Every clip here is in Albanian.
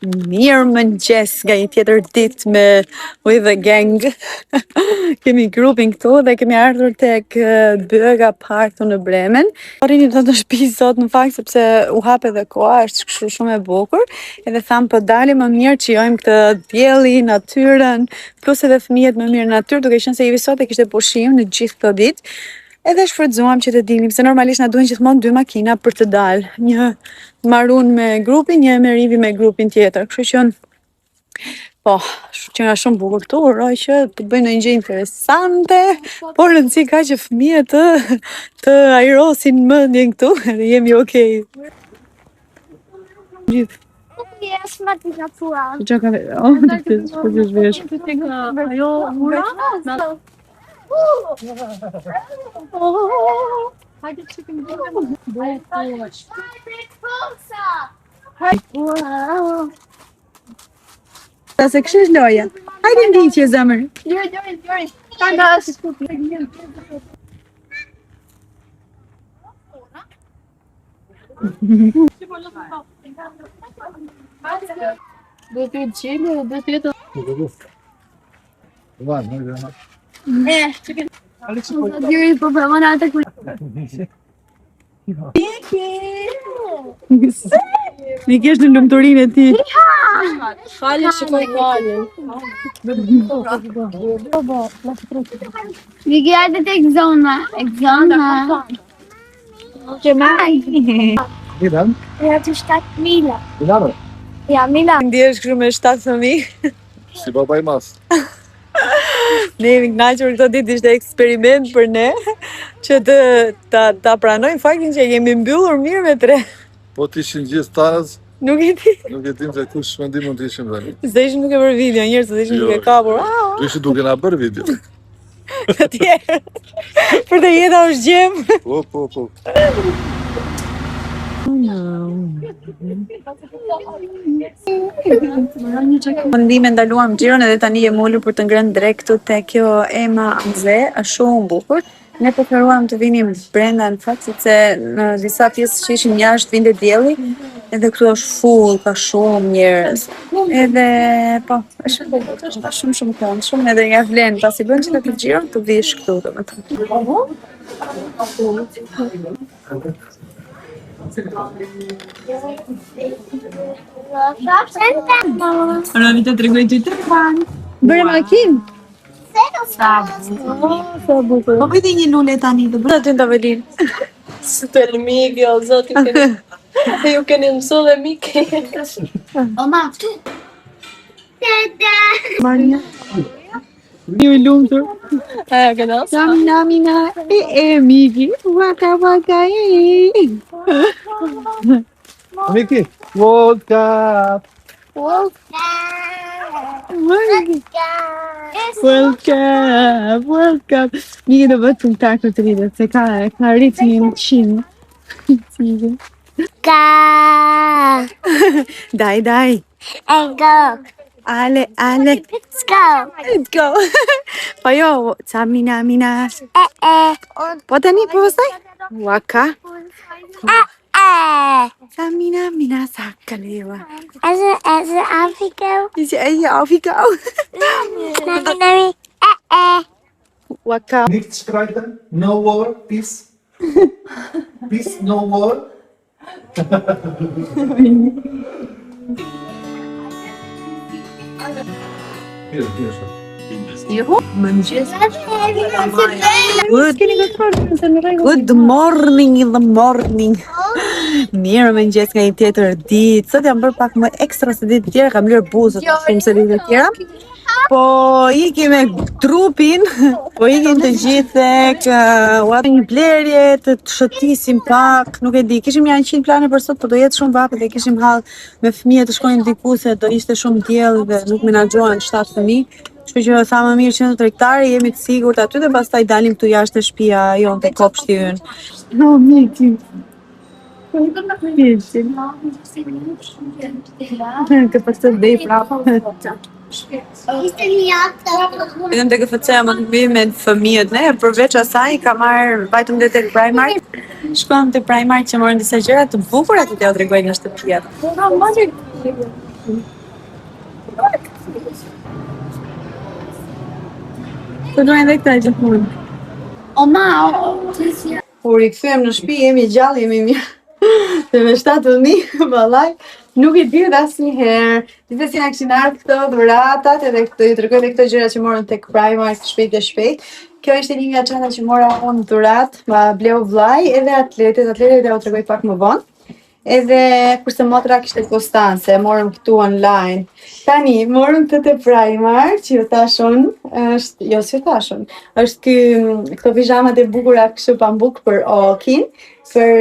Mirë mëngjes nga një tjetër ditë me With the Gang. Kemi grupin këtu dhe kemi ardhur tek Bëga Park në Bremen. Arrini të në shtëpi sot në fakt sepse u hap edhe koha, është kështu shumë e bukur. Edhe tham po dalim më mirë që jojmë këtë dielli, natyrën, plus edhe fëmijët më mirë në natyrë, duke qenë se Ivi sot e kishte pushim në gjithë këtë ditë. Edhe shfrytzuam që të dilim, se normalisht na duhen gjithmonë 2 makina për të dalë. Një marun me grupin, një me Rivi me grupin tjetër. Kështu që po, që nga shumë bukur këtu, uroj që të bëjnë një gjë interesante, por rëndësi ka që fëmijët të ajrosin mendjen këtu dhe jemi okay. Gjithë. Yes, ma ti ka thua. Që ka të shvesh. Ajo ura? Hajde që këmë dhëmë. Ta se kështë është loja. Hajde ndi që e zemër. Jori. Ka është skupi. Do të jetë qenë, do të jetë... Jori, po përmona atë kërë. Një kesh në lumëturin e ti. Fali që po fali. Viki, hajde të egzona. Që maj. Milan? Ja të 7.000. Milano? Ja, Milan. Ndjesh kështu me 7 fëmijë. Si baba i mas. Ne jemi kënaqur këtë ditë, ishte eksperiment për ne që ta pranojmë faktin që jemi mbyllur mirë me 3. Po t'ishin gjithë tanës, Nuk e di. nuk e dim se kush mendim mund t'ishin dhe. Se ishim duke bërë video, njerëz se ishim duke kapur. Tu ishin duke na bërë video. Të tjerë. Për të jeta është gjem. Po. Mendime ndaluam xhiron edhe tani jemi ulur për të ngrënë drek këtu te kjo Ema Amze, është shumë bukur. Ne preferuam të vinim brenda në fakt sepse në disa pjesë që ishim jashtë vinte dielli, edhe këtu është full, ka shumë njerëz. Edhe po, është bukur, është shumë këndshëm, edhe nga vlen pasi bën që të xhiron të vish këtu domethënë. Ana vite tregoj ty të fan. Bëre makinë? Sa bukur. Po bëjti një lule tani të bërë aty në tavelin. Super Miguel, zoti keni. Ju keni mësu dhe Miki. Oma, këtu. Marja. Ju i lumtur. Këna. Namina Miki. Waka Miki, woke up. Welcome. Miki do bëtë të takë të rritë, se ka ritmin 100. Ka. Daj. And go. Ale. Let's go. Po jo, ca mina. Po tani, po vësaj? Waka. Ca mina sa kalewa. Also, Afrika. Afrika. Nami. Waka. Nicht streiten, no war, peace. Peace, no war. Good morning in the morning. Mirë mëngjes nga një tjetër ditë. Sot jam bërë pak më ekstra se ditë tjera, kam lërë buzët shumë se ditë tjera. Po ikim me trupin, po ikim të gjithë tek një blerje të shëtisim pak, nuk e di. Kishim janë 100 plane për sot, po do jetë shumë vapë dhe kishim hall me fëmijët të shkojnë diku se do ishte shumë diell dhe nuk menaxhohen 7 fëmijë. Kështu që tha më mirë që në tregtare jemi të sigurt aty dhe pastaj dalim këtu jashtë te shtëpia jonë te kopshti ynë. No, Miki. Të pastaj dhe prapë. Vetëm te KFC-ja më të bëj me fëmijët ne, përveç asaj ka marr vajtëm te Primark. Shkuam te Primark që morën disa gjëra të bukura që t'ja tregoj në shtëpia. Të dojnë dhe këta gjithmonë. Kur i kthyem në shtëpi jemi gjallë, jemi mirë. Dhe me 7.000 vallaj, nuk i bie asnjëherë. Dite si na kishin ardhur këto dhuratat edhe këto ju tregoj edhe këto gjëra që morën tek Primark shpejt e shpejt. Kjo ishte një nga çanta që mora unë dhuratë, ma bleu vllai edhe atletet ja u tregoj pak më vonë. Edhe kurse motra kishte Konstance, morëm këtu online. Tani, morëm këtë te Primark, që ju thashun, është, jo si thashun, është këto pijamat e bukura kështu pambuk për Okin, për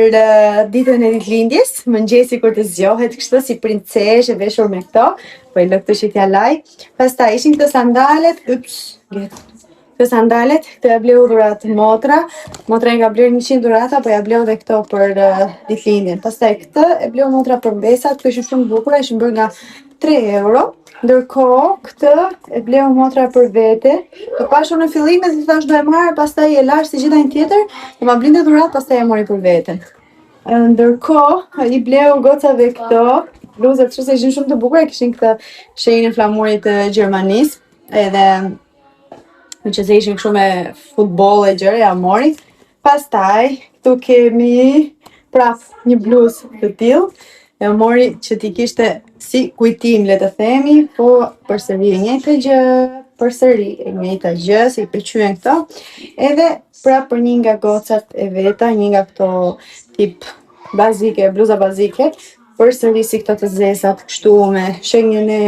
ditën e ditëlindjes, mëngjesi kur të zgjohet kështu si princeshë e veshur me këto, po i lë këtë që t'ja laj. Pastaj ishin këto sandalet, këto sandalet, këto ja bleu dhurat motra i ka bler 100 dhurata, po ja bleu dhe këto për ditëlindjen. Pastaj këtë e bleu motra për mbesat, këto ishin shumë bukura, ishin bërë nga 3 euro. Ndërkohë, këtë e bleu motra për vete. Të pashur në fillim dhe thash do e marr, pastaj e lash si gjithë një tjetër, do ma blinte dhuratë, pastaj e mori për veten. Ndërkohë, i bleu gocave këto, bluzat kështu se ishin shumë të bukura, kishin këtë shenjën e flamurit të Gjermanisë, edhe në që se ishin kështu me futboll e gjëre, ja mori. Pastaj, këtu kemi prap një bluzë të tillë, e mori që t'i kishte si kujtim, le të themi, po përsëri e njëjta gjë, si i pëlqyen këto. Edhe prap për një nga gocat e veta, një nga këto tip bazike, bluza bazike, përsëri si këto të zezat, kështu me shenjën e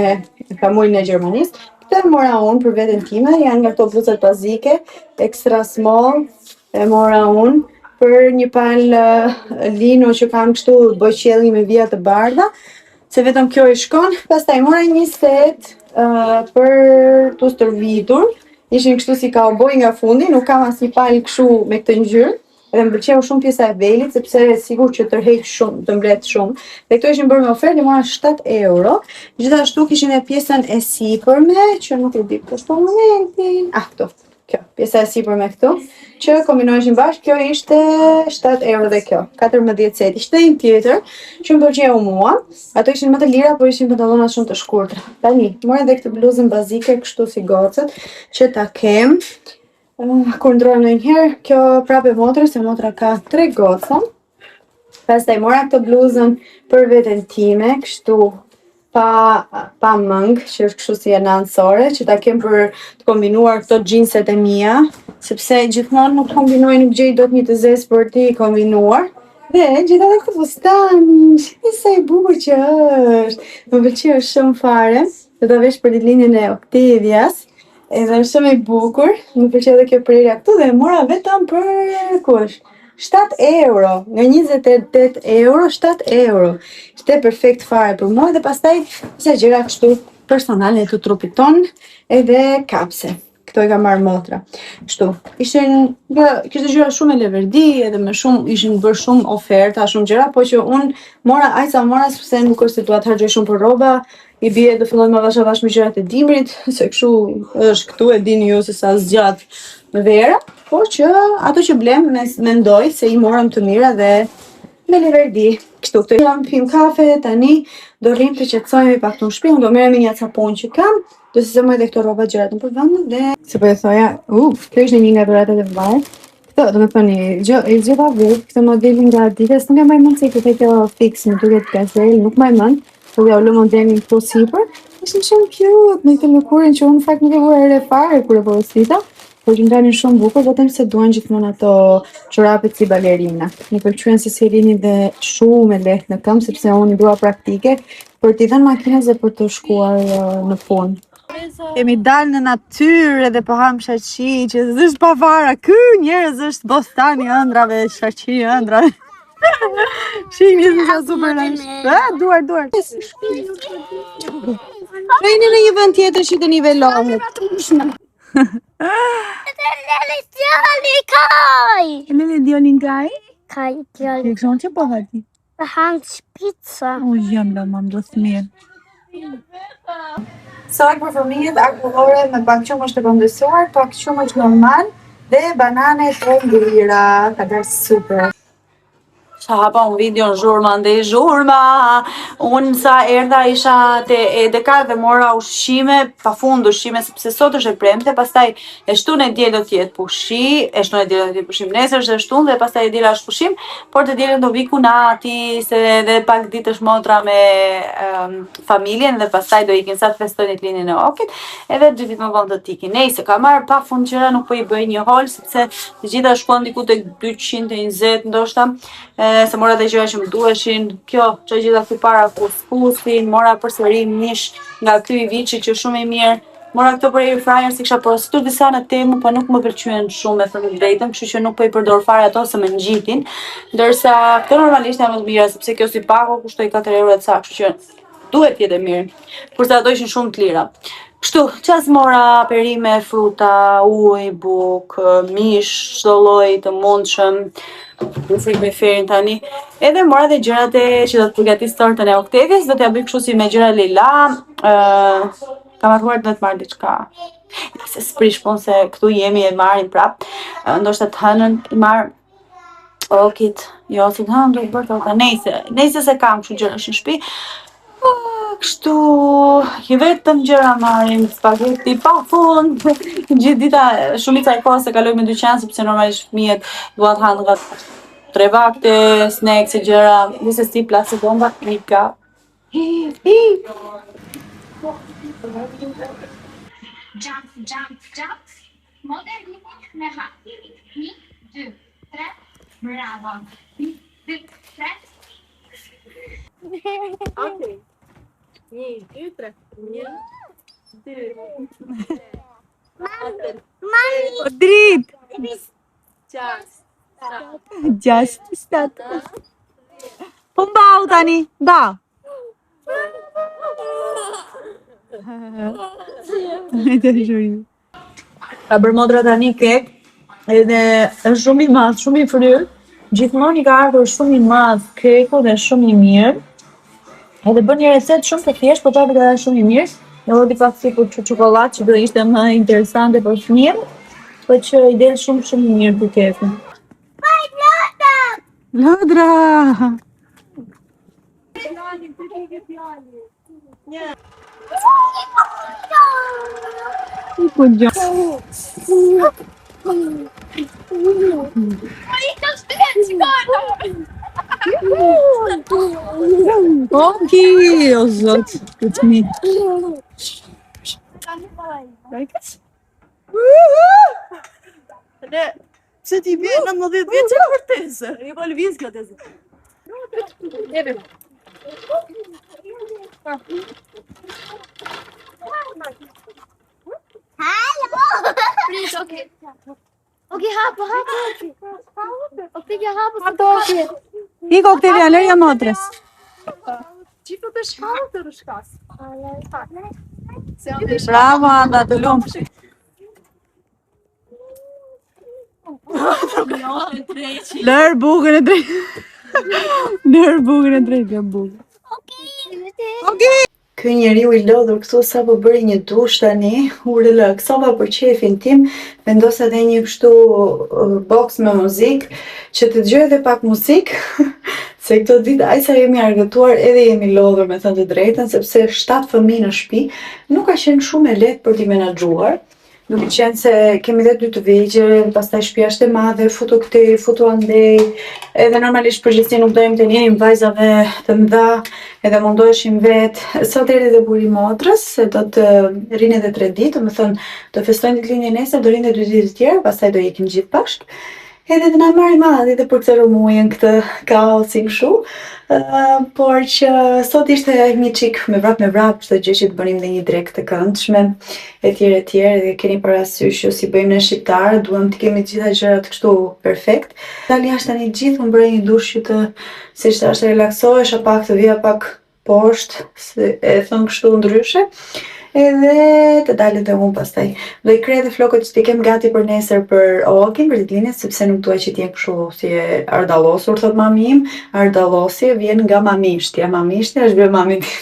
flamurin e Gjermanisë. Këtë mora unë për veten time, janë nga këto bluzat bazike, extra small, e mora unë për një palë lino që kam kështu boqelli me vija të bardha, se vetëm kjo i shkon. Pastaj mora një set për tu stërvitur, ishin kështu si cowboy nga fundi, nuk kam asnjë palë kështu me këtë ngjyrë. Edhe më pëlqeu shumë pjesa e velit, sepse sigur që tërheq shumë, të mblet shumë. Dhe këto ishin bërë me ofertë, mora 7 euro. Gjithashtu kishin e pjesën e sipërme, që nuk e di për momentin. Këto. Kjo, pjesa e sipërme këtu, që kombinoheshin bashkë, kjo ishte 7 euro dhe kjo, 14 set. Ishte një tjetër, që më pëlqeu mua. Ato ishin më të lira, po ishin pantallona shumë të shkurtra. Tani, mora edhe këtë bluzën bazike, kështu si gocët, që ta kem. Kur ndrojmë ndonjëherë, kjo prapë e motrës, se motra ka 3 goca. Pastaj mora këtë bluzën për veten time, kështu pa mëng, që është kështu si anësore, që ta kem për të kombinuar këto xhinset e mia, sepse gjithmonë nuk kombinoj, nuk gjej dot një të zezë për t'i kombinuar. Dhe gjithatë këtë fustani, shihni sa i bukur që është. Më pëlqeu shumë fare. Do ta vesh për ditëlindjen e Oktavias. Edhe është shumë i bukur, më pëlqeu edhe kjo prerja këtu dhe e mora vetëm për kush? 7 euro, nga 28 euro, 7 euro. Ishte perfekt fare për mua dhe pastaj sa gjëra kështu personale të trupit ton edhe kapse. Këto i ka marrë motra. Kështu, kishte gjëra shumë e leverdi edhe me shumë, ishin bërë shumë oferta, shumë gjëra, po që unë mora aq sa mora sepse nuk është se dua të harxoj shumë për rroba. I bie të filloj me vash me gjërat e dimrit, se kështu është këtu e dini ju se sa zgjat me vera, po që ato që blem mendoj se i morëm të mira dhe me leverdi. Kështu, këtu jam pim kafe, tani do rrim të qetësojmë pak në shtëpi, unë do merrem me një sapun që kam, do si zemoj edhe këto rroba gjërat në përvend dhe se po e thoja, kjo ishte një nga dhuratat e vllajt. Këto, do me thoni, i zgjova vetë, këtë modelin nga Adidas, nuk e mbaj mend se këtë kjo fix, më duket gazel, nuk mbaj mend. Po ja u lë modelin këtu sipër, ishin shumë cute, me këtë lëkurin që unë fakt nuk e vura re fare kur e porosita, por që ndanin shumë bukur, vetëm se duan gjithmonë ato çorapet si balerina. Më pëlqyen se si rini dhe shumë e lehtë në këmbë, sepse unë dua praktike për t'i dhënë makinës dhe për të shkuar në punë. Kemi dalë në natyrë edhe po ham shaqi, që është pavara, njerëz është bostani ëndrave, shaqi ëndrave. Shihni se sa super është. Duar. Shihni në një vend tjetër që të nivelohet. Lele djolin kaj? Kaj djolin. Jak są cię bohati? Hans pizza. O, jemla, mam do smir. Sak për fëmijët akullore me pak shumë është të këndësuar, pak shumë është normal dhe banane të ngrira, ka bërë super. Sa hapa un video në zhurma ndej zhurma. Unë sa erdha isha te EDK dhe mora ushqime, pafund ushqime sepse sot është e premte, pastaj e shtunë e diel do të jetë pushim, e shtunë e diel do të jetë pushim, nesër është e shtunë dhe pastaj e diela është pushim, por të dielën do vi kunati se edhe pak ditësh motra me familjen dhe pastaj do ikin sa të festojnë lindjen e Okit, edhe 2 ditë më vonë do të ikin. Nëse ka marr pafund gjëra nuk po i bëj një hol sepse të gjitha shkuan diku tek 220 ndoshta. Se mora të gjëra që më duheshin, kjo që gjitha këtu para kuskusin, mora përsëri mish nga ky i viçi që shumë i mirë, mora këto për air fryer si kisha postur disa në Temu, po nuk më pëlqyen shumë me thënë drejtën, kështu që nuk po i përdor fare ato se më ngjitin, ndërsa këto normalisht janë më të mira sepse kjo si pako kushtoi 4 euro ca, kështu që duhet të jetë mirë, kurse ato ishin shumë të lira. Kështu, qas mora perime, fruta, ujë, bukë, mish, çdo lloj të mundshëm, u frik me ferin tani. Edhe mora dhe gjërat që do të përgatis tortën e Oktevjes, do t'ja bëj kështu si me gjëra Leila. Kam harruar të marr diçka. Se s'prish pun se këtu jemi e marrim prap. Ndoshta të hënën i marr Okit. Jo, si të hënën do të bërë torta. Nejse se kam kështu gjëra në shtëpi. Kështu, i vetëm gjëra marrim, spaghetti pa fund, gjithë dita shumica e kohës e kaloj me dyqan sepse normalisht fëmijët duan të hanë nga 3 vakte, snacks e gjëra, nëse si plasë bomba, mika. Jump. Moderni me hap. 1, 2, 3, bravo. 1, 2, 3. Okej. 1, 2, 3. 1, 2, 3. Drit! Just start. Po mbau tani, mbau. Ka bërë modra tani kek, edhe është shumë i madh, shumë i fryrë. Gjithmonë i ka ardhur shumë i madh keku dhe shumë i mirë. Edhe bën një recetë shumë të thjeshtë, por tapet edhe shumë i mirë. Edhe di pak sikur çokoladë që do ishte më interesante për fëmijën, po që i del shumë i mirë ky keku. Lodra! Po gjo. Oki, o zot, këtë mi. Pse ti bje 19 vjeç e vërtesë? I po lëviz kjo tezë. Jemi. Please, okay. Okay, hapa. Okay, hapa. Iko Oktevja, lërja motrës. Gjithë të shkallë të rëshkas. Bravo, Anda, të lumë. Lërë bukën e drejtë. Lërë bukën e drejtë, bukën. Okay. Ky njeriu i lodhur këtu sapo bëri një dush tani, u relaksova për qefin tim, vendosa edhe një kështu box me muzikë, që të dëgjoj edhe pak muzikë, se këto ditë aq sa jemi argëtuar edhe jemi lodhur me thënë të drejtën, sepse 7 fëmijë në shtëpi nuk ka qenë shumë e lehtë për t'i menaxhuar. Duke qenë se kemi dhe 2 të vegjël, pastaj shtëpia është e madhe, futu këtej, futu andej, edhe normalisht përgjithësi nuk dojmë të njenim vajzave të mëdha, edhe mundoheshim vetë. Sot erdhi dhe buri motrës, se do të rinë edhe 3 ditë, do të thënë do festojnë ditëlindjen nesër, do rinë 2 ditë tjerë, pastaj do ikim gjithë bashkë. Edhe të na marri madhi dhe për të rëmujën këtë kaosin kështu, por që sot ishte një çik me vrap, çdo gjë që të bënim dhe një drekë të këndshme, etj, dhe keni parasysh që si bëjmë ne shqiptarë, duam të kemi të gjitha gjërat kështu perfekt. Dali jashtë tani gjithë, unë bëra një dush që të, siç thash, relaksohesha pak, të vija pak poshtë, se e thon kështu ndryshe. Edhe të dalë dhe unë pastaj. Do i krej dhe flokët që t'i kem gati për nesër për Okin, për ditëlindjen, sepse nuk dua që t'jen kështu si e ardallosur, thot mami im. Ardallosje vjen nga mamishtja. Mamishtja është bërë mami tim.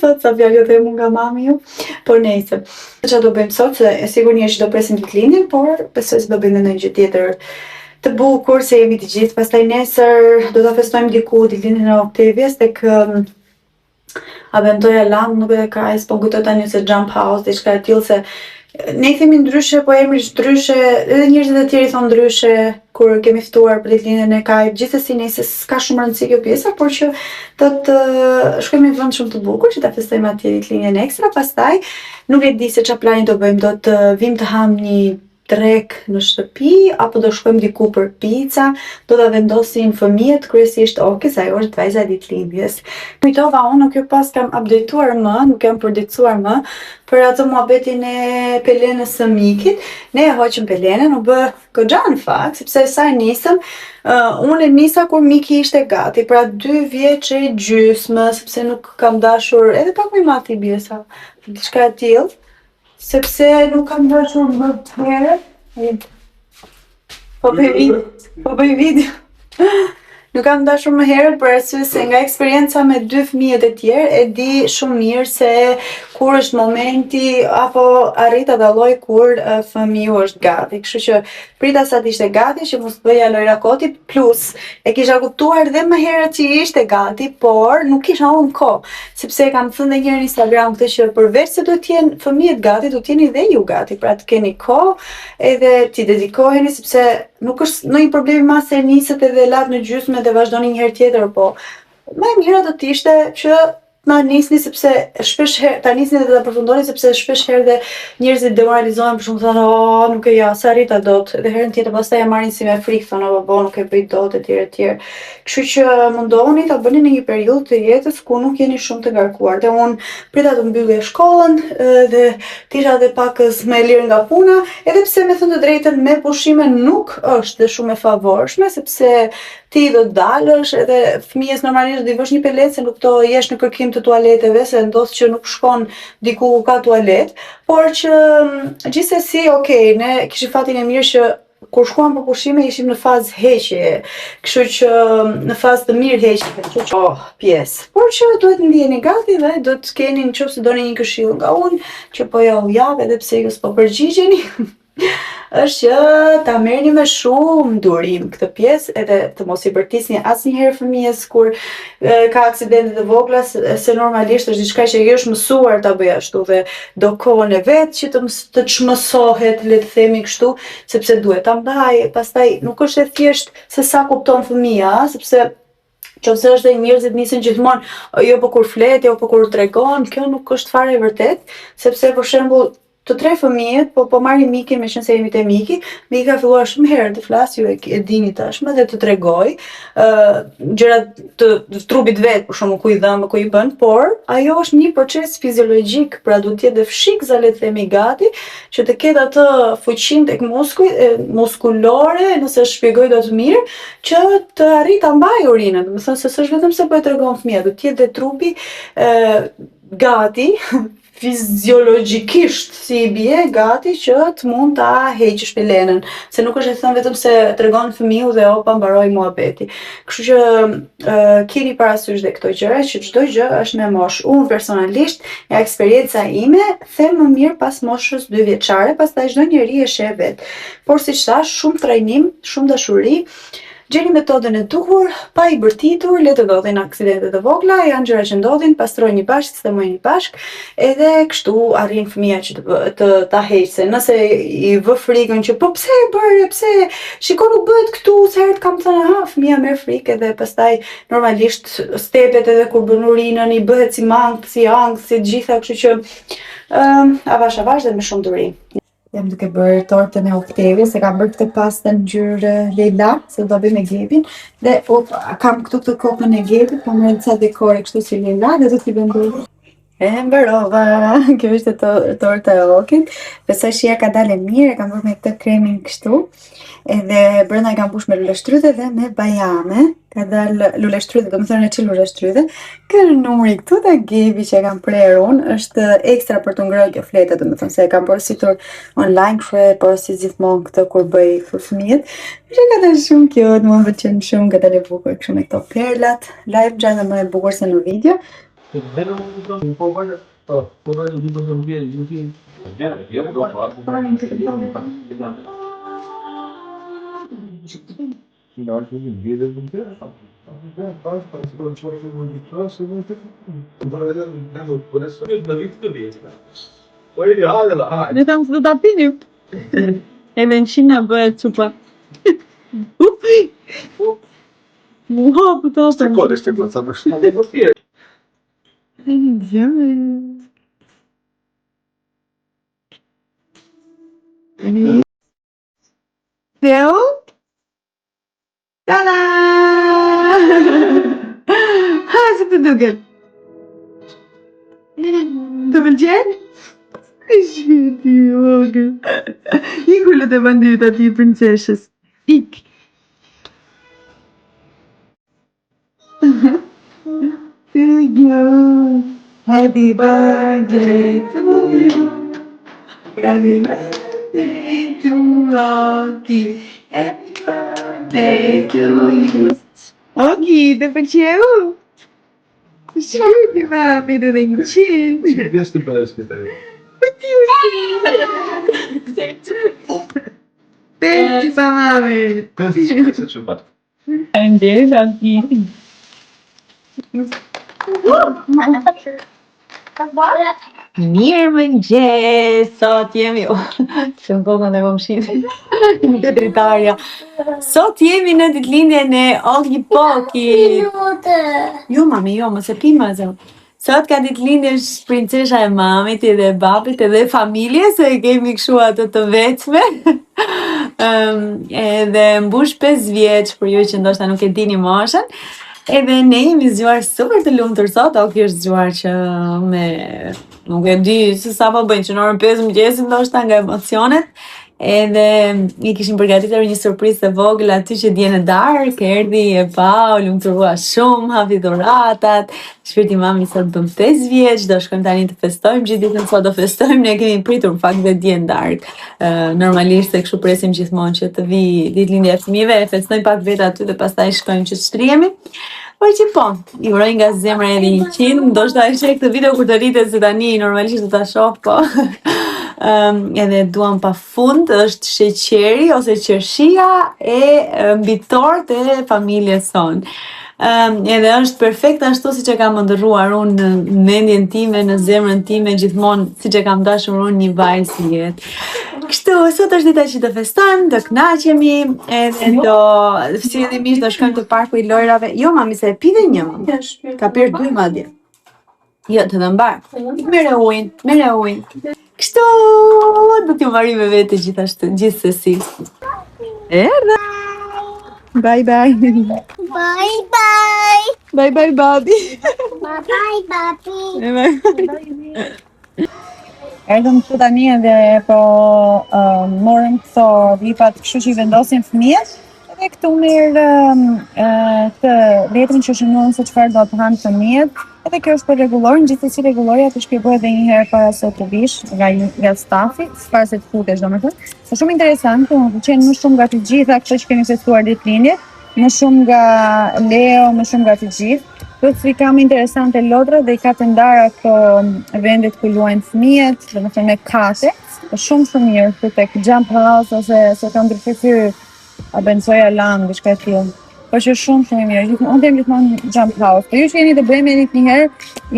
Thot sa fjalë të mu nga mami ju. Por nejse. Çfarë do bëjmë sot? Se sigurisht do presim ditëlindjen, por besoj se do bëjmë ndonjë gjë tjetër të bukur se jemi të gjithë. Pastaj nesër do ta festojmë diku ditëlindjen e Octavias tek Aventoja Land, nuk e ka po kujtoj tani se Jump House, diçka e tillë se ne i themi ndryshe, po emri është ndryshe, edhe njerëzit e tjerë i thonë ndryshe kur kemi ftuar për ditëlindjen e Kajt. Gjithsesi nëse s'ka shumë rëndësi kjo pjesa, por që do të shkojmë në vend shumë të bukur që ta festojmë atje ditëlindjen ekstra. Pastaj nuk e di se çfarë plani do bëjmë, do të vim të ham një trek në shtëpi apo do shkojmë diku për pica, do ta vendosin fëmijët, kryesisht Oki, se ajo është vajza e ditëlindjes. Kujtova unë, nuk e pas kam updateuar më, nuk jam përditësuar më për atë muhabetin e pelenës së Mikit. Ne e hoqëm pelenën, u bë goxha në fakt, sepse sa e nisëm, unë e nisa kur Miki ishte gati, pra 2 vjeç e gjysmë, sepse nuk kam dashur, edhe pak më i madh i bie sa diçka e tillë. Sepse nuk kam dashur më të herët. Po bëj video. Nuk kam dashur më herët për arsye se nga eksperienca me 2 fëmijët e tjerë e di shumë mirë se kur është momenti apo arrit ta dalloj kur fëmiu është gati. Kështu që prita sa të ishte gati që mos bëja lojra koti, plus e kisha kuptuar dhe më herët që ishte gati, por nuk kisha unë kohë, sepse e kam thënë edhe një herë në Instagram këtë që përveç se do të jenë fëmijët gati, do të jeni dhe ju gati, pra të keni kohë edhe t'i dedikoheni, sepse nuk është ndonjë problem mas se niset edhe lat në gjysmë dhe vazhdoni një herë tjetër, po më e mira do të ishte që na nisni sepse shpesh herë ta nisni dhe ta përfundoni sepse shpesh herë dhe njerëzit demoralizohen për shkak thonë nuk e ja sa rita dot, dhe herën tjetër pastaj e marrin si me frikë thonë po nuk e bëj dot etj etj. Kështu që mundohuni ta bëni në një periudhë të jetës ku nuk jeni shumë të ngarkuar. Dhe unë prita të mbyllja shkollën dhe të isha edhe pak më e lirë nga puna, edhe pse me thënë të drejtën me pushime nuk është dhe shumë e favorshme, sepse ti do të dalësh edhe fëmijës normalisht do i vësh një peletë se nuk do jesh në kërkim të tualeteve, se ndodh që nuk shkon diku ku ka tualet, por që gjithsesi, okay, ne kishim fatin e mirë që kur shkuam për pushime ishim në fazë heqje, kështu që në fazë të mirë heqje, kështu që pjesë. Por që duhet ndiheni gati dhe do të keni nëse doni një këshill nga unë, që po ja u jap edhe pse ju s'po përgjigjeni. Është që ta merrni me shumë durim këtë pjesë, edhe të mos i bërtisni asnjëherë fëmijës kur ka aksidente të vogla, se normalisht është diçka që ajo është mësuar ta bëj ashtu dhe do kohën e vet që të çmësohet, le të themi kështu, sepse duhet ta mbaj. Pastaj nuk është e thjesht se sa kupton fëmia, sepse nëse është dhe njerëzit nisen gjithmonë jo po kur flet, jo po kur tregon, kjo nuk është fare e vërtet, sepse për shembull të 3 fëmijët, po marrin Mikin, meqense se jemi te Miki ka filluar shumë herë të flasë, ju e dini tashmë, dhe të tregoj gjërat të trupit vet, për shembull ku i dhëm, ku i bën, por ajo është një proces fiziologjik, pra duhet të jetë fshikza, le të themi gati, që të ketë atë fuqinë tek muskulore, nëse shpjegoj dot mirë, që të arrijë ta mbajë urinën. Do të thënë se s'është vetëm se po e tregon fëmia, do të jetë dhe trupi gati fiziologjikisht si i bie gati që të mund ta heqësh pelenën, se nuk është e thënë vetëm se tregon fëmiu dhe opa mbaroi muhabeti. Kështu që keni parasysh dhe këto gjëra, që çdo gjë është me moshë. Unë personalisht, nga eksperjenca ime, them më mirë pas moshës 2 vjeçare, pastaj çdo njeri e sheh vet. Por siç thash, shumë trajnim, shumë dashuri. Gjeni metodën e duhur, pa i bërtitur, le të ndodhin aksidente të vogla, janë gjëra që ndodhin, pastrojeni bashkë, sistemojeni bashkë, edhe kështu arrin fëmia që të ta heqse. Nëse i vë frikën që po pse e bëre, pse, shiko nuk bëhet këtu, sa herë kam thënë, fëmia merr frikë dhe pastaj normalisht stepet edhe kur bën urinën, i bëhet si mangth, si ankth, si gjitha, kështu që avash dhe me shumë duri. Jam duke bërë tortën e Octavias, se kam bërë këtë pastë në ngjyrë Leila, se do ta bëj me Gebin, dhe kam këtu këtë kokën e Gebit, po më ca dekore kështu si Leila, dhe do t'i vendoj. E mbarova, kjo është torta e Okit, besoj shija ka dalë mirë, e kam bërë me këtë kremin kështu, edhe brenda e kam mbush me lule shtrydhe dhe me bajame, ka dalë lule shtrydhe, do të thënë që lule shtrydhe. Ky numri këtu te Gebi që e kam prerë unë, është ekstra për të ngrënë kjo fleta, do të thënë se e kam porositur online, kështu e porosis gjithmonë këtë kur bëj për fëmijët. Që ka dalë shumë cute, më pëlqen shumë, ka dalë bukur kështu me këto perlat, live gjana më e bukur se në video. Ne tam të ta pinim. Edhe në Shina bëhet supa. Upi! Muha për të asë. Theo? Ta-da! Ha, se të duket? Të pëlqen? Shiti, vogël. Ik ullët e bandit ati princeshës. Ik. To you. Happy birthday to you. Happy birthday to Rocky. Happy birthday to you. Rocky, të pëlqeu? Shiti, mami, të dhe një qinë. Thank you, mami. Faleminderit, Rocky. Mirë mëngjes, sot jemi... Që më kokën e komshit. Të dritarja. Sot jemi në ditëlindjen e Olgi Poki. Jo, mami, jo, mos e pi më zë. Sot ka ditëlindjen princesha e mamit edhe babit edhe familjes, se kemi kështu ato të vetme. Edhe mbush 5 vjeç për ju që ndoshta nuk e dini moshën. Edhe ne jemi zgjuar super të lumtur sot, Oki është zgjuar që me nuk e di se sa po bëjnë që në orën 5 mëngjesit ndoshta nga emocionet. Edhe i kishim përgatitur një surprizë të vogël aty që dje në darkë, erdhi e pa, u lumturua shumë, hapi dhuratat. Shpirti mami sot bën 5 vjeç, do shkojmë tani të festojmë, gjithë ditën sot do festojmë, ne kemi pritur në fakt dhe dje në darkë. Normalisht se kështu presim gjithmonë që të vi ditëlindja e fëmijëve, e festojmë pak vetë aty dhe pastaj shkojmë që të shtrihemi. Po që po, i uroj nga zemra edhe 100, ndoshta e sheh këtë video kur të rritet se tani normalisht do ta shoh, po. Edhe duam pa fund, është sheqeri ose qershia e mbi tortë e familjes sonë. Edhe është perfekt ashtu siç e kam ndërruar unë në mendjen time, në zemrën time, gjithmonë siç e kam dashur unë një vajzë si jetë. Kështu, sot është dita që të festojmë, të kënaqemi, edhe fillimisht do shkojmë te parku i lojrave. Jo, mami, se e pi dhe një. Ka pirë 2 madje. Jo, të dhe mbar. Mere ujnë. Kështu, do t'ju marri me vete gjithashtu, gjithsesi. Erdha! Bye bye. Bye bye. Bye bye babi. Bye bye, papi. Bye bye. Erdhëm këtu tani edhe po morëm këto vipat kështu që i vendosin fëmijët. Edhe këtu mirë të letrin që shënuan se çfarë do të hanë fëmijët. Edhe kjo është për rregullor, gjithsesi rregulloria të shpjegoj edhe një herë para se të vish nga stafi, para se të futesh domethënë. Është shumë interesant, më pëlqen më shumë nga të gjitha këto që kemi festuar ditëlindjet, më shumë nga Leo, më shumë nga të gjithë. Plus i kam interesante lodra dhe i ka të ndara këto vendet ku luajnë fëmijët, domethënë me kate. Është shumë mirë këtu tek Jump House ose se ka ndërfytyr Abençoja Land, diçka e tillë. Po që shumë mirë. Unë them gjithmonë Jump House. Po ju që jeni të Bremenit një herë,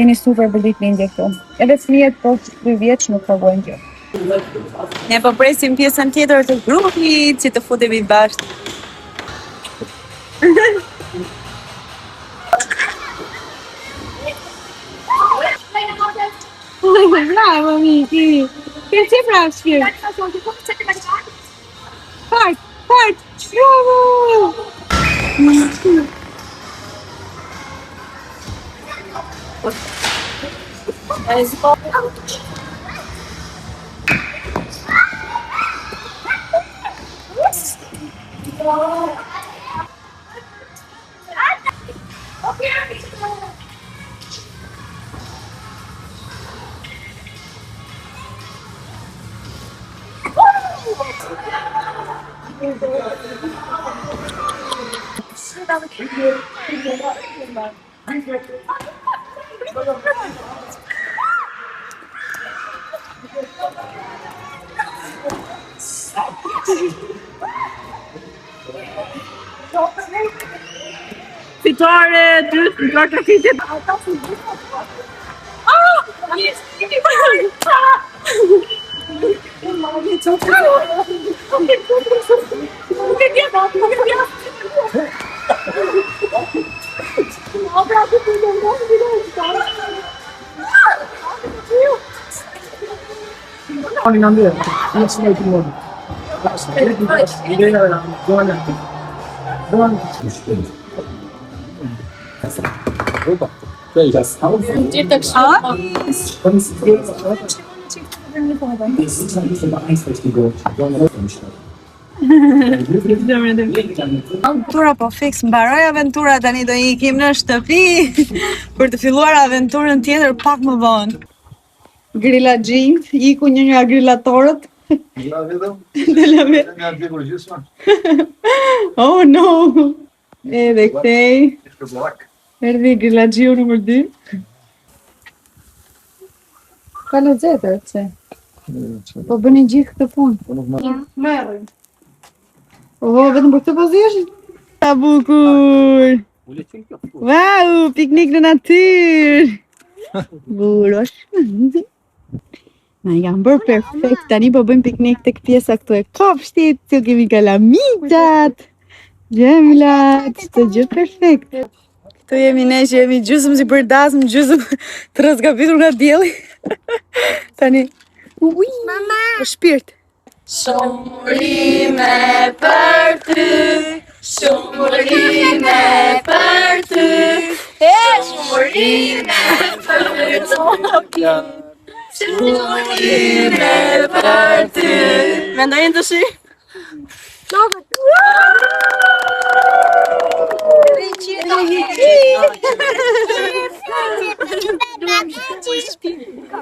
jeni super për ditëlindje këtu. Edhe fëmijët po 2 vjeç nuk provojnë gjë. Ne po presim pjesën tjetër të grupit, që të futemi bashkë. Bravo, amici! Che sei bravo! Fart! Bravo! Fitore, dytë, nga trafitit. Aventura po fix, mbaroj aventura tani do ikim në shtëpi për të filluar aventurën tjetër pak më vonë. Grillaxhin, iku një nga grillatorët. Oh no! Edhe kthej. Erdhi grillaxhiu numër 2. Ka lezete, pse? Po bëni gjithë këtë punë. Merrim. Vetëm për këtë pozish? Sa bukur! Wow, piknik në natyrë! Burosh! Na jam bërë perfekt, tani po bëjmë piknik tek pjesa këtu e kopshtit, që kemi kalamitat, gjemlat, të gjë perfekt. Këtu jemi ne që jemi gjysmë si përdasëm, gjysmë të rëzgapitur nga dielli. Tani, mama! Për shpirt. Shumërime për ty, shumërime për ty, shumërime për ty, shumërime për ty. Mendojnë të shi?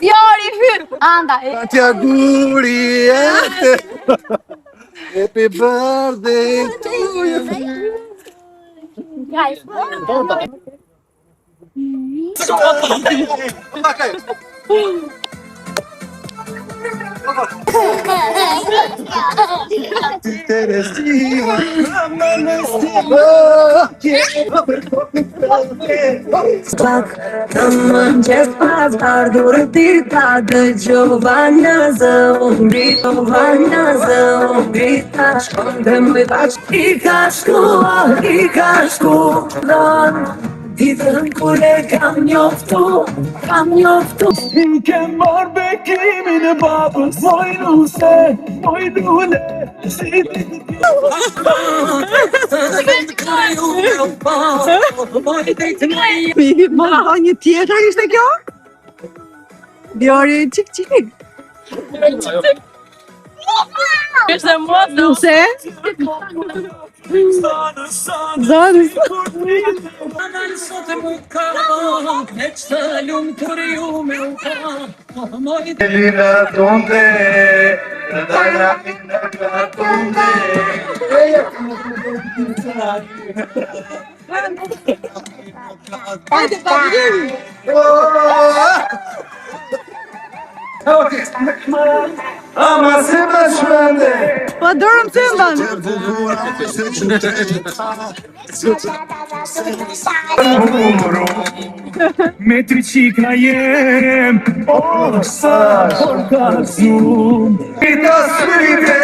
Fjori fyr! Anda! Ti auguri! Happy birthday to you! Guys, Të mëngjes pas ardhur dita dëgjova në zëmbrita shkondem me bash I ka shkuar ditën kur e kam njoftu I ke marrë bekimin e babës moj nuse, moj dule si ti Ma ka një tjetër ishte kjo? Bjori qik Ishte mua nuse? Zanës Elina donde, Elina donde, ama sema shwende. Po dorëm cëmban. Me tri qika jem, sa shorkazum Pita spirite,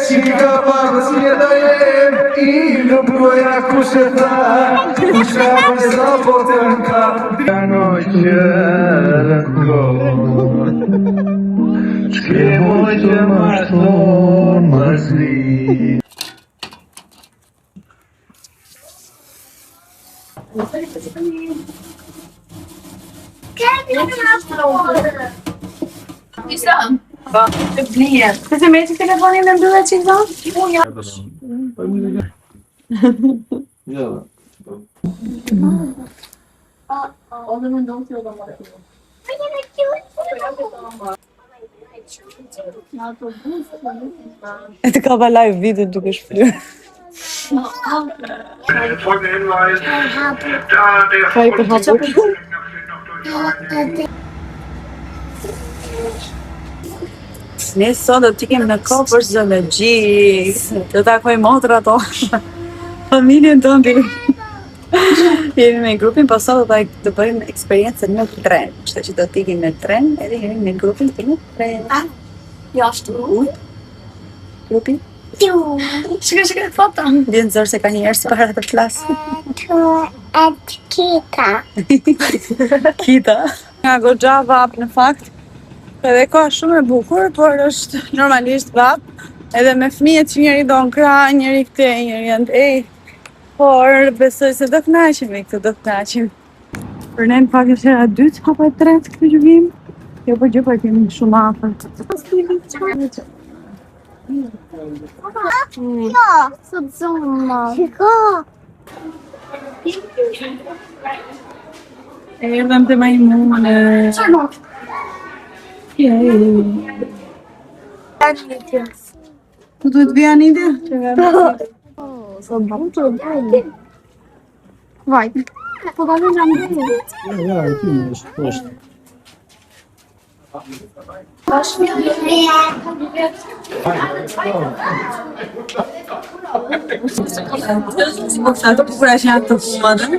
qika babës jeda jem, I lëbuja kusheta, kusha përsa potën ka. Jano qërënkon, që moj që mashton mëzli. Se me që telefonin në mbyllet që I zonë? E të ka ba live video duke shflyrë. Ka I përhapur. Ne sot do t'ikim në Kopër zoologjik, do takoj motra to. familjen tonë. Jemi me grupin, po sot do bëjmë eksperiencën në tren. Kështu që do t'ikim në tren, edhe jemi me grupin për në tren. Jashtë. Grupi? Shka foto. Vjen zor se ka një herë si para të flas. Kita. Kita. Nga goxha vap në fakt. Edhe ka shumë e bukur, por është normalisht vap. Edhe me fëmijët që njëri do në krah, njëri këte, njëri janë ej. Por besoj se do kënaqem me këtë, do kënaqem. Për ne në fakt është hera dytë apo e tretë këtë që vim. Jo po gjë, po kemi shumë afër. Shiko. Erdhëm të majmune. Ku duhet vija një ide? Vai. Po da në jam dhe. Ja, ti më është poshtë. Sa të bukura që janë të fumadën.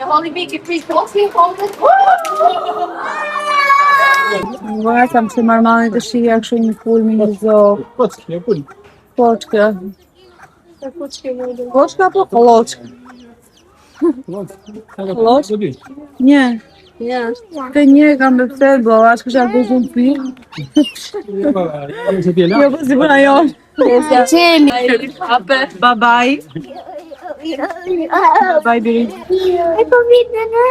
E holi Miki, please, don't be holding. Nga kam se marmani të shia kështu një pulmi një zog. Kocki, e pulli. Koçka. Koçka po koloçka? Koloçka? Një. Të një kam bëftet, bo, ashtë kësha bëzë në pirë. Jo, po si përna jonë. Bye-bye. Bye, Biri. E po vitë në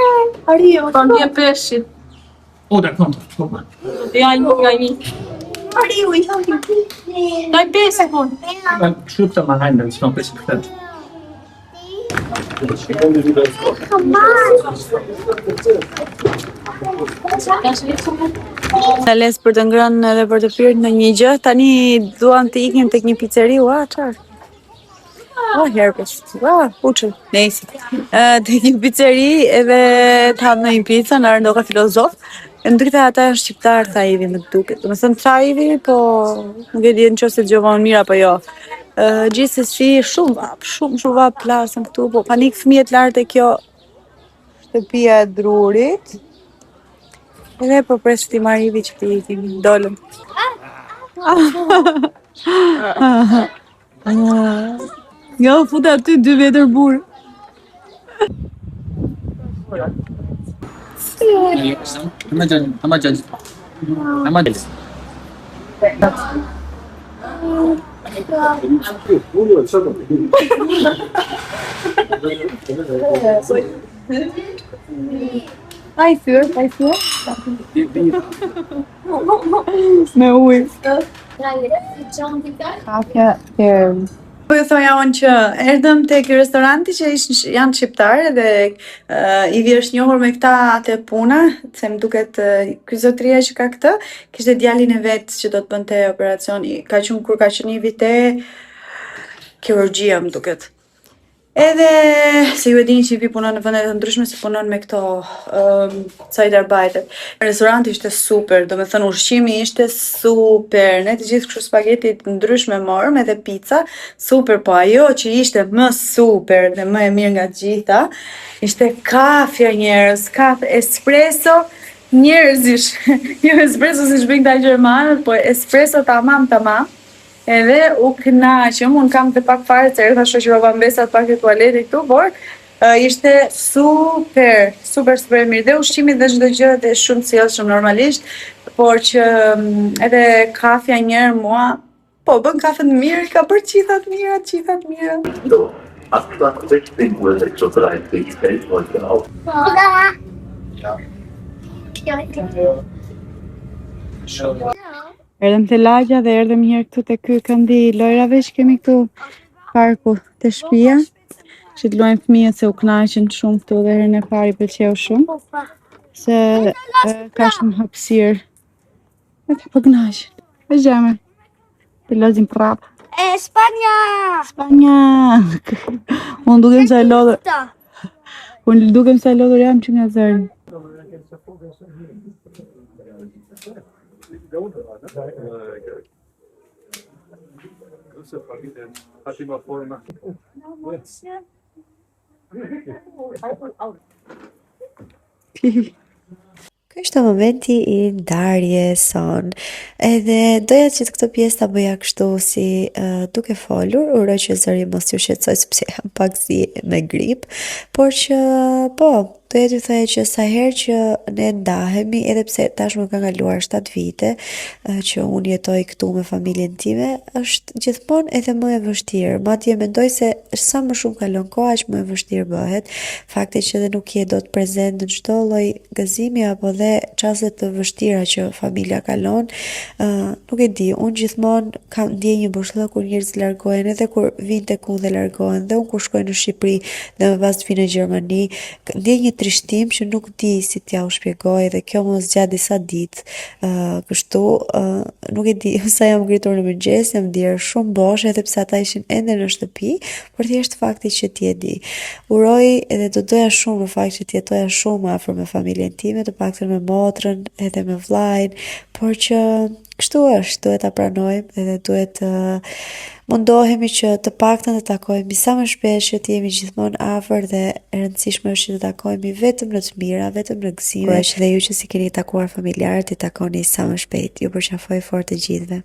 Ario, pa një peshit. O, da, konto. Ja, një. Ario, i thoni. Daj pesë, hon. Kështu të më hajnë, s'ma pesi këtë. Në les për të ngrënë edhe për të pirë në një gjë, tani duam të ikim tek një pizzeri, qarë? Herpes, uqër, nejsi. Tek një pizzeri edhe të hamë në një pizza, në rëndoka filozof. E më dukte ata janë shqiptar, tha Ivi më duket. Do me thënë tha Ivi, po nuk e di në qëse të gjovon mirë apo jo. Gjithsesi shumë vap plasën këtu, po panik fëmijët lartë e kjo shtëpia e drurit. Edhe po pres ti marr Ivi që ti ikim, dolëm. Jo, futa aty 2 metër burë. Ama can. Ai fyr. Me ujë. Kafja Po ju thoja unë që erdhëm te ky restoranti që janë shqiptarë dhe Ivi është njohur me këta atë puna, se më duket ky zotëria që ka këtë, kishte djalin e vet që do të bënte operacion, kur ka qenë Ivi te kirurgjia më duket. Edhe se ju e dini që Ivi punon në vende të ndryshme, se punon me këto Zeitarbeitet. Restoranti ishte super, do me thënë ushqimi ishte super, ne të gjithë kështu spageti të ndryshme morëm edhe pizza, super, po ajo që ishte më super dhe më e mirë nga gjitha, ishte kafja njerëz, kafe espresso njerëzish, jo espresso si shbin këta gjermanët, po espresso tamam. Edhe u kënaqëm, unë kam të pak fare të rrëtha shoqërova mbesat pak e tualeti këtu, por ishte super mirë. Dhe ushqimi dhe çdo gjë dhe shumë sjellshëm normalisht, por që edhe kafja njerë mua, po bën kafe të mirë, ka bërë qithat mira. Asta richtig wohl so 30 Geld wollte auch. Erdhëm te lagja dhe erdhëm një herë këtu te ky këndi i lojrave që kemi këtu parku te shtëpia. Që të luajnë fëmijët se u kënaqën shumë këtu dhe herën e parë i pëlqeu shumë. Se ka shumë hapësirë. Edhe po kënaqen. Vëzhgjame. Të lozim prap. Spanja! Unë dukem sa e lodhur. Unë dukem sa e lodhur jam që nga zëri. Ky është momenti i ndarjes son. Edhe doja që të këtë pjesë ta bëja kështu si duke folur, uroj që zëri mos ju shqetësoj sepse jam pak si me grip, por që po, doja t'ju thoya që sa herë që ne ndahemi, edhe pse tashmë ka kaluar 7 vite që unë jetoj këtu me familjen time, është gjithmonë edhe më e vështirë. Madje mendoj se sa më shumë kalon koha, aq më e vështirë bëhet. Fakti që edhe nuk je dot prezent në çdo lloj gëzimi apo dhe çaste të vështira që familja kalon, nuk e di, unë gjithmonë kam ndjej një boshllëk kur njerëzit largohen, edhe kur vinë tek unë dhe largohen, dhe unë kur shkoj në Shqipëri dhe më pas të vi në Gjermani, ndjej një trishtim që nuk di si t'ja u shpjegoj, dhe kjo më zgjat disa ditë. Kështu nuk e di, sa jam ngritur në mëngjes, jam ndier shumë bosh, edhe pse ata ishin ende në shtëpi, por thjesht fakti që ti e di. Uroj edhe do doja shumë në fakt që të jetoja shumë afër me familjen time, të paktën me motrën edhe me vllajin, por që kështu është, duhet ta pranojmë edhe duhet mundohemi që të paktën të takohemi sa më shpesh, që të jemi gjithmonë afër, dhe e rëndësishme është që të takohemi vetëm në të mira, vetëm në gëzime. Që dhe ju që si keni takuar familjarët, i takoni sa më shpejt. Ju përqafoj fort të gjithëve.